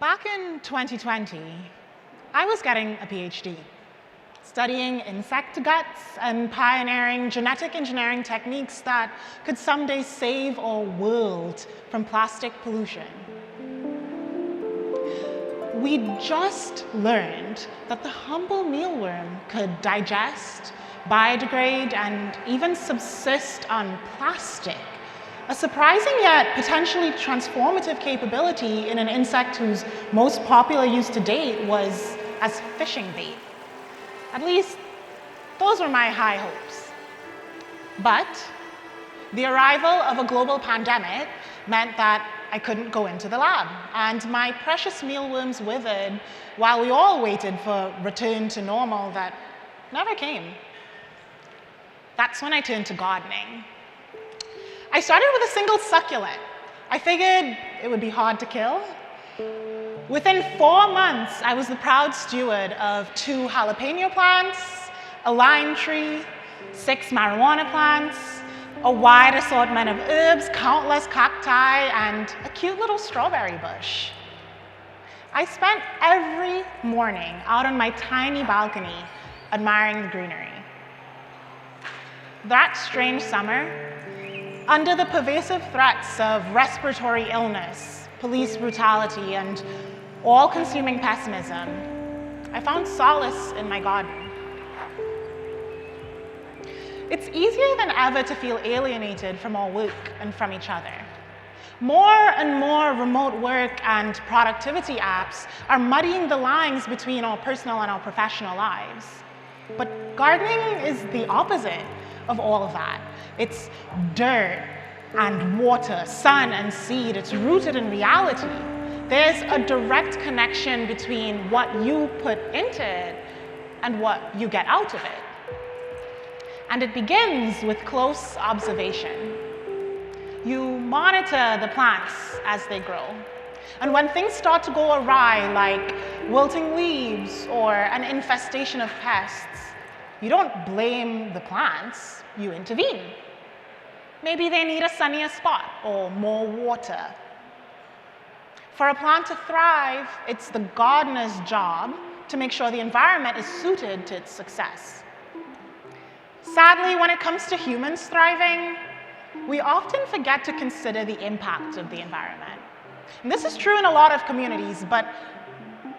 Back in 2020, I was getting a PhD, studying insect guts and pioneering genetic engineering techniques that could someday save our world from plastic pollution. We just learned that the humble mealworm could digest, biodegrade, and even subsist on plastic. A surprising yet potentially transformative capability in an insect whose most popular use to date was as fishing bait. At least, those were my high hopes. But the arrival of a global pandemic meant that I couldn't go into the lab, and my precious mealworms withered while we all waited for return to normal that never came. That's when I turned to gardening. I started with a single succulent. I figured it would be hard to kill. Within 4 months, I was the proud steward of 2 jalapeno plants, a lime tree, 6 marijuana plants, a wide assortment of herbs, countless cacti, and a cute little strawberry bush. I spent every morning out on my tiny balcony admiring the greenery. That strange summer, under the pervasive threats of respiratory illness, police brutality, and all-consuming pessimism, I found solace in my garden. It's easier than ever to feel alienated from our work and from each other. More and more remote work and productivity apps are muddying the lines between our personal and our professional lives. But gardening is the opposite of all of that. It's dirt and water, sun and seed. It's rooted in reality. There's a direct connection between what you put into it and what you get out of it. And it begins with close observation. You monitor the plants as they grow. And when things start to go awry, like wilting leaves or an infestation of pests, you don't blame the plants, you intervene. Maybe they need a sunnier spot or more water. For a plant to thrive, it's the gardener's job to make sure the environment is suited to its success. Sadly, when it comes to humans thriving, we often forget to consider the impact of the environment. And this is true in a lot of communities, but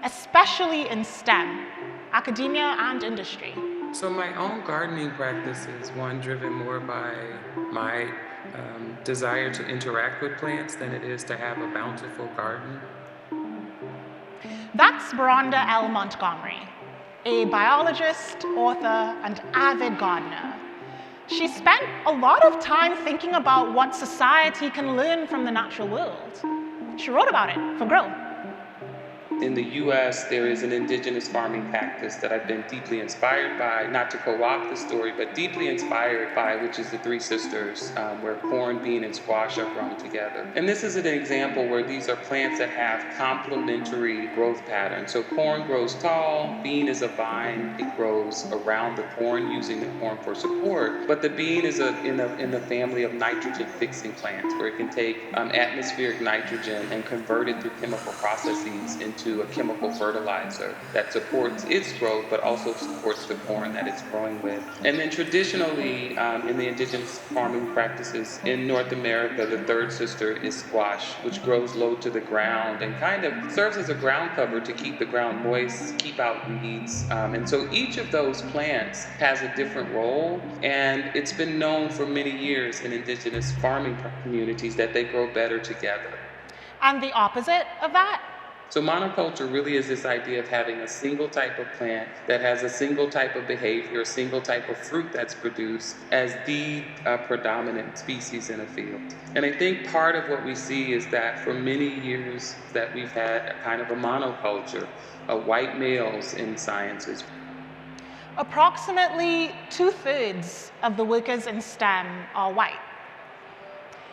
especially in STEM, academia and industry. So my own gardening practice is one driven more by my desire to interact with plants than it is to have a bountiful garden. That's Beronda L. Montgomery, a biologist, author, and avid gardener. She spent a lot of time thinking about what society can learn from the natural world. She wrote about it for Grow. In the US, there is an indigenous farming practice that I've been deeply inspired by, not to co-opt the story, but deeply inspired by, which is the Three Sisters, where corn, bean, and squash are grown together. And this is an example where these are plants that have complementary growth patterns. So corn grows tall, bean is a vine, it grows around the corn using the corn for support, but the bean is in the family of nitrogen-fixing plants, where it can take atmospheric nitrogen and convert it through chemical processes into a chemical fertilizer that supports its growth, but also supports the corn that it's growing with. And then traditionally, in the indigenous farming practices in North America, the third sister is squash, which grows low to the ground and kind of serves as a ground cover to keep the ground moist, keep out weeds. And so each of those plants has a different role, and it's been known for many years in indigenous farming communities that they grow better together. And the opposite of that? So monoculture really is this idea of having a single type of plant that has a single type of behavior, a single type of fruit that's produced as the predominant species in a field. And I think part of what we see is that for many years that we've had a kind of a monoculture of white males in sciences. Approximately 2/3 of the workers in STEM are white.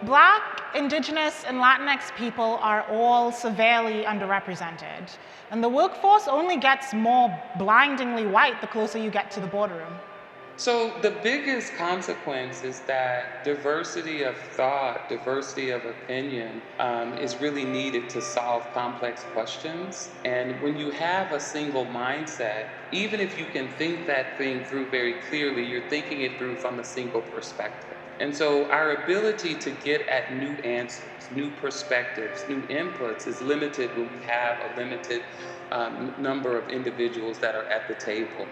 Black, Indigenous, and Latinx people are all severely underrepresented, and the workforce only gets more blindingly white the closer you get to the boardroom. So the biggest consequence is that diversity of thought, diversity of opinion is really needed to solve complex questions. And when you have a single mindset, even if you can think that thing through very clearly, you're thinking it through from a single perspective. And so our ability to get at new answers, new perspectives, new inputs is limited when we have a limited number of individuals that are at the table.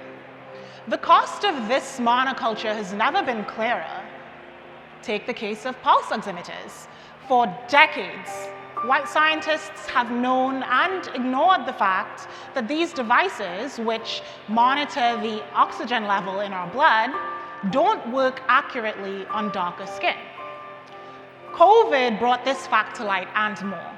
The cost of this monoculture has never been clearer. Take the case of pulse oximeters. For decades, white scientists have known and ignored the fact that these devices, which monitor the oxygen level in our blood, don't work accurately on darker skin. COVID brought this fact to light and more.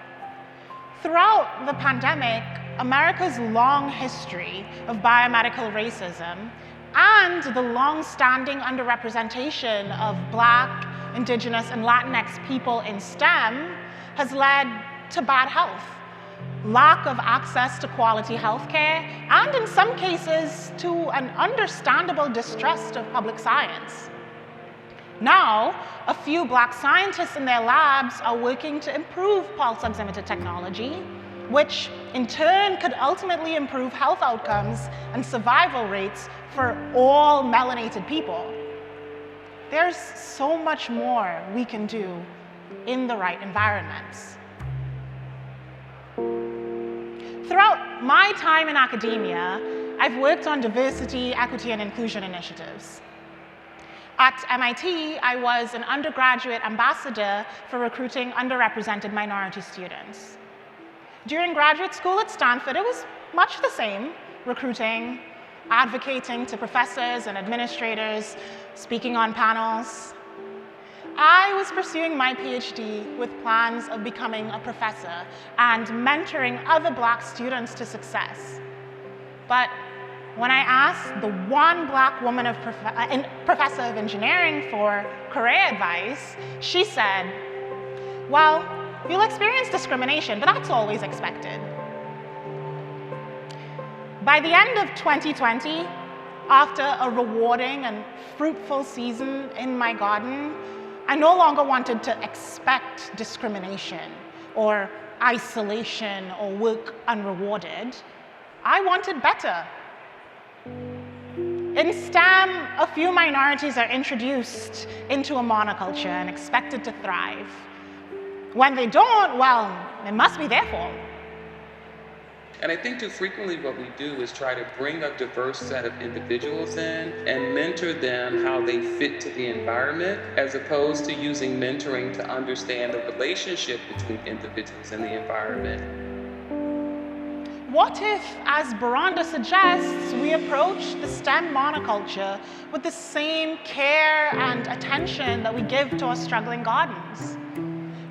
Throughout the pandemic, America's long history of biomedical racism and the long-standing underrepresentation of Black, Indigenous, and Latinx people in STEM has led to bad health, lack of access to quality healthcare, and in some cases, to an understandable distrust of public science. Now, a few Black scientists in their labs are working to improve pulse oximeter technology, which in turn could ultimately improve health outcomes and survival rates for all melanated people. There's so much more we can do in the right environments. Throughout my time in academia, I've worked on diversity, equity, and inclusion initiatives. At MIT, I was an undergraduate ambassador for recruiting underrepresented minority students. During graduate school at Stanford, it was much the same, recruiting, advocating to professors and administrators, speaking on panels. I was pursuing my PhD with plans of becoming a professor and mentoring other Black students to success. But when I asked the one Black woman professor of engineering for career advice, she said, well, you'll experience discrimination, but that's always expected. By the end of 2020, after a rewarding and fruitful season in my garden, I no longer wanted to expect discrimination or isolation or work unrewarded. I wanted better. In STEM, a few minorities are introduced into a monoculture and expected to thrive. When they don't, well, it must be their fault. And I think too frequently what we do is try to bring a diverse set of individuals in and mentor them how they fit to the environment, as opposed to using mentoring to understand the relationship between individuals and the environment. What if, as Beronda suggests, we approach the STEM monoculture with the same care and attention that we give to our struggling gardens?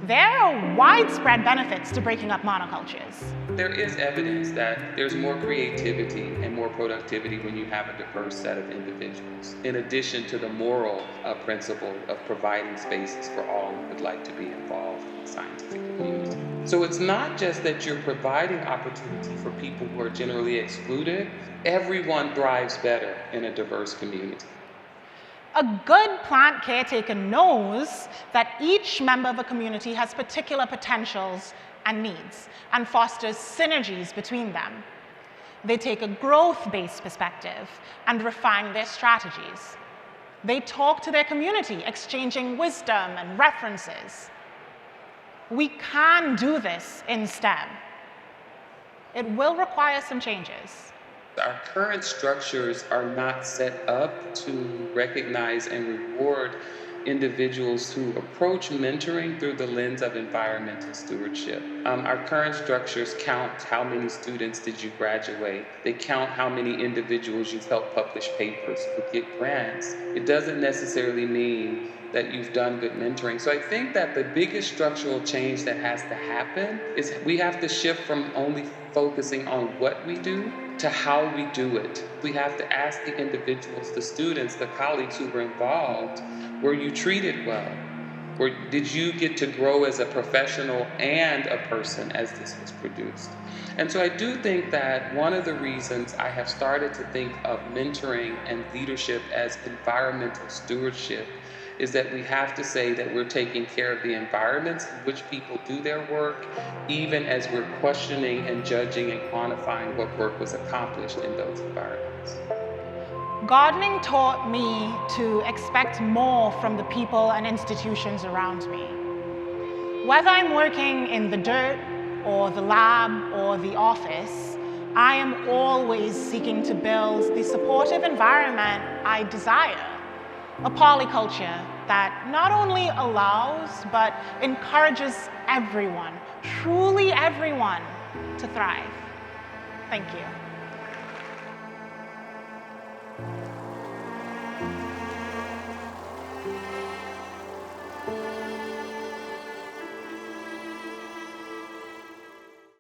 There are widespread benefits to breaking up monocultures. There is evidence that there's more creativity and more productivity when you have a diverse set of individuals, in addition to the moral principle of providing spaces for all who would like to be involved in the scientific community. So it's not just that you're providing opportunity for people who are generally excluded. Everyone thrives better in a diverse community. A good plant caretaker knows that each member of a community has particular potentials and needs and fosters synergies between them. They take a growth-based perspective and refine their strategies. They talk to their community, exchanging wisdom and references. We can do this in STEM. It will require some changes. Our current structures are not set up to recognize and reward individuals who approach mentoring through the lens of environmental stewardship. Our current structures count how many students did you graduate. They count how many individuals you've helped publish papers or get grants. It doesn't necessarily mean that you've done good mentoring. So I think that the biggest structural change that has to happen is we have to shift from only focusing on what we do to how we do it. We have to ask the individuals, the students, the colleagues who were involved, were you treated well? Or did you get to grow as a professional and a person as this was produced? And so I do think that one of the reasons I have started to think of mentoring and leadership as environmental stewardship is that we have to say that we're taking care of the environments in which people do their work, even as we're questioning and judging and quantifying what work was accomplished in those environments. Gardening taught me to expect more from the people and institutions around me. Whether I'm working in the dirt, or the lab, or the office, I am always seeking to build the supportive environment I desire. A polyculture that not only allows, but encourages everyone, truly everyone, to thrive. Thank you.